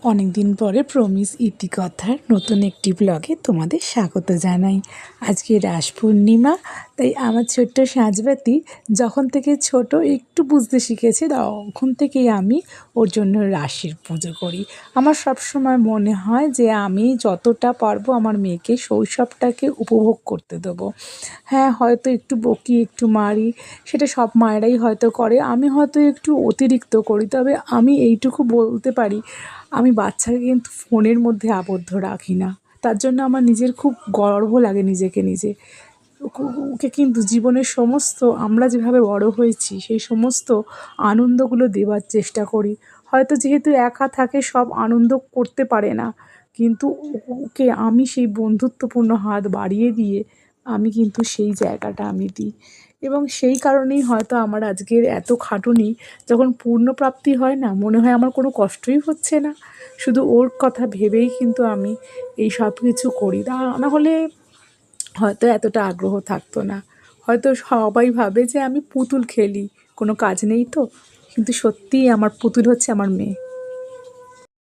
অনেক দিন পরে প্রমিস ইতিকথার নতুন একটি ব্লগে তোমাদের স্বাগত জানাই। আজকে রাস পূর্ণিমা, তাই আমার ছোট্ট সাঁঝবাতি যখন থেকে ছোট একটু বুঝতে শিখেছে তখন থেকেই আমি ওর জন্য রাসের পুজো করি। আমার সবসময় মনে হয় যে আমি যতটা পারবো আমার মেয়েকে শৈশবটাকে উপভোগ করতে দেবো। হ্যাঁ, হয়তো একটু বকি একটু মারি, সেটা সব মায়েরাই হয়তো করে, আমি হয়তো একটু অতিরিক্ত করি। তবে আমি এইটুকু বলতে পারি, আমি বাচ্চাকে কিন্তু ফোনের মধ্যে আবদ্ধ রাখি না। তার জন্য আমার নিজের খুব গর্ব লাগে নিজেকে নিজে। ওকে কিন্তু জীবনের সমস্ত আমরা যেভাবে বড় হয়েছি সেই সমস্ত আনন্দগুলো দেওয়ার চেষ্টা করি। হয়তো যেহেতু একা থাকে সব আনন্দ করতে পারে না, কিন্তু ওকে আমি সেই বন্ধুত্বপূর্ণ হাত বাড়িয়ে দিয়ে আমি কিন্তু সেই জায়গাটা আমি দিই। এবং সেই কারণেই হয়তো আমার আজকের এত খাটুনি যখন পূর্ণপ্রাপ্তি হয় না, মনে হয় আমার কোনো কষ্টই হচ্ছে না, শুধু ওর কথা ভেবেই কিন্তু আমি এই সব কিছু করি। না হলে হয়তো এতটা আগ্রহ থাকতো না। হয়তো সবাই ভাবে যে আমি পুতুল খেলি, কোনো কাজ নেই তো, কিন্তু সত্যিই আমার পুতুল হচ্ছে আমার মেয়ে।